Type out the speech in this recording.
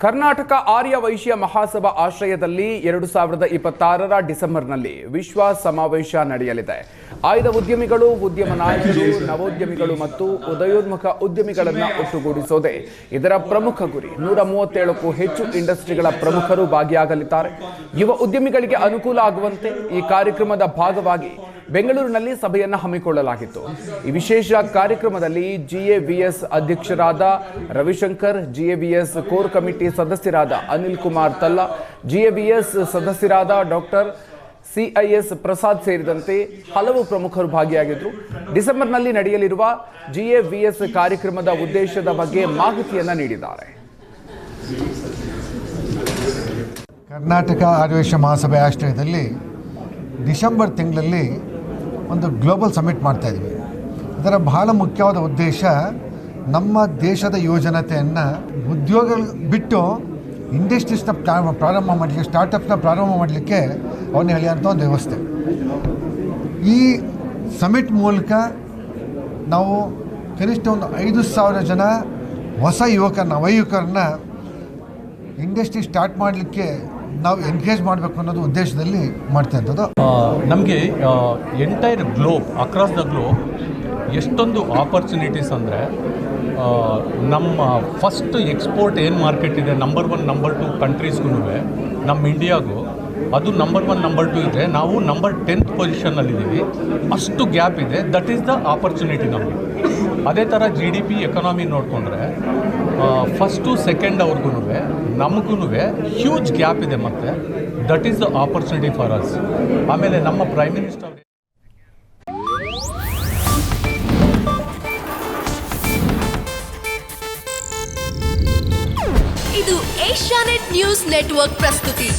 ಕರ್ನಾಟಕ ಆರ್ಯ ವೈಶ್ಯ ಮಹಾಸಭಾ ಆಶ್ರಯದಲ್ಲಿ 2026ರ ಡಿಸೆಂಬರ್ನಲ್ಲಿ ವಿಶ್ವ ಸಮಾವೇಶ ನಡೆಯಲಿದೆ. ಆಯ್ದ ಉದ್ಯಮಿಗಳು, ಉದ್ಯಮ ನಾಯಕರು, ನವೋದ್ಯಮಿಗಳು ಮತ್ತು ಉದಯೋನ್ಮುಖ ಉದ್ಯಮಿಗಳನ್ನು ಒಟ್ಟುಗೂಡಿಸೋದೇ ಇದರ ಪ್ರಮುಖ ಗುರಿ. 137ಕ್ಕೂ ಹೆಚ್ಚು ಇಂಡಸ್ಟ್ರಿಗಳ ಪ್ರಮುಖರು ಭಾಗಿಯಾಗಲಿದ್ದಾರೆ. ಯುವ ಉದ್ಯಮಿಗಳಿಗೆ ಅನುಕೂಲ ಆಗುವಂತೆ ಈ ಕಾರ್ಯಕ್ರಮದ ಭಾಗವಾಗಿ ಬೆಂಗಳೂರಿನಲ್ಲಿ ಸಭೆಯನ್ನು ಹಮ್ಮಿಕೊಳ್ಳಲಾಗಿತ್ತು. ಈ ವಿಶೇಷ ಕಾರ್ಯಕ್ರಮದಲ್ಲಿ ಜಿಎವಿಎಸ್ ಅಧ್ಯಕ್ಷರಾದ ರವಿಶಂಕರ್, ಜಿಎವಿಎಸ್ ಕೋರ್ ಕಮಿಟಿ ಸದಸ್ಯರಾದ ಅನಿಲ್ ಕುಮಾರ್ ತಲ್ಲಾ, ಜಿಎವಿಎಸ್ ಸದಸ್ಯರಾದ ಡಾಕ್ಟರ್ ಸಿಐಎಸ್ ಪ್ರಸಾದ್ ಸೇರಿದಂತೆ ಹಲವು ಪ್ರಮುಖರು ಭಾಗಿಯಾಗಿದ್ದರು. ಡಿಸೆಂಬರ್ನಲ್ಲಿ ನಡೆಯಲಿರುವ ಜಿಎವಿಎಸ್ ಕಾರ್ಯಕ್ರಮದ ಉದ್ದೇಶದ ಬಗ್ಗೆ ಮಾಹಿತಿಯನ್ನು ನೀಡಿದ್ದಾರೆ. ಕರ್ನಾಟಕ ಆರ್ಯ ವೈಶ್ಯ ಮಹಾಸಭೆ ಆಶ್ರಯದಲ್ಲಿ ಡಿಸೆಂಬರ್ ತಿಂಗಳಲ್ಲಿ ಒಂದು ಗ್ಲೋಬಲ್ ಸಮಿಟ್ ಮಾಡ್ತಾಯಿದ್ವಿ. ಇದರ ಬಹಳ ಮುಖ್ಯವಾದ ಉದ್ದೇಶ ನಮ್ಮ ದೇಶದ ಯುವಜನತೆಯನ್ನು ಉದ್ಯೋಗಗಳು ಬಿಟ್ಟು ಇಂಡಸ್ಟ್ರೀಸ್ನ ಪ್ರಾರಂಭ ಮಾಡಲಿಕ್ಕೆ, ಸ್ಟಾರ್ಟಪ್ಸ್ನ ಪ್ರಾರಂಭ ಮಾಡಲಿಕ್ಕೆ ಅವನ್ನ ಹೇಳಿದಂಥ ಒಂದು ವ್ಯವಸ್ಥೆ. ಈ ಸಮಿಟ್ ಮೂಲಕ ನಾವು ಕನಿಷ್ಠ ಒಂದು 5,000 ಜನ ಹೊಸ ನವಯುವಕರನ್ನ ಇಂಡಸ್ಟ್ರಿ ಸ್ಟಾರ್ಟ್ ಮಾಡಲಿಕ್ಕೆ ನಾವು ಎನ್ಕರೇಜ್ ಮಾಡಬೇಕು ಅನ್ನೋದು ಉದ್ದೇಶದಲ್ಲಿ ಮಾಡ್ತಾಯಿದ್ದದು. ನಮಗೆ entire globe, across the globe ಎಷ್ಟೊಂದು ಆಪರ್ಚುನಿಟೀಸ್ ಅಂದರೆ, ನಮ್ಮ ಫಸ್ಟ್ ಎಕ್ಸ್ಪೋರ್ಟ್ ಏನು ಮಾರ್ಕೆಟ್ ಇದೆ ನಂಬರ್ 1 ನಂಬರ್ 2 ಕಂಟ್ರೀಸ್ಗೂ, ನಮ್ಮ ಇಂಡಿಯಾಗೂ ಅದು ನಂಬರ್ 1 ನಂಬರ್ 2 ಇದೆ. ನಾವು ನಂಬರ್ 10th ಪೊಸಿಷನ್ನಲ್ಲಿದ್ದೀವಿ. ಅಷ್ಟು ಗ್ಯಾಪ್ ಇದೆ. ದಟ್ ಈಸ್ ದ ಆಪರ್ಚುನಿಟಿ ನಮಗೆ. ಅದೇ ಥರ GDP ಎಕನಾಮಿ ನೋಡಿಕೊಂಡ್ರೆ ಫಸ್ಟು ಸೆಕೆಂಡ್ ಅವ್ರಿಗೂ ನಮಗೂ ಹ್ಯೂಜ್ ಗ್ಯಾಪ್ ಇದೆ. ಮತ್ತು that is the opportunity for us. ಆಮೇಲೆ ನಮ್ಮ ಪ್ರೈಮ್ ಮಿನಿಸ್ಟರ್ ಇದು ಏಷ್ಯಾನೆಟ್ ನ್ಯೂಸ್ ನೆಟ್ವರ್ಕ್ ಪ್ರಸ್ತುತಿ.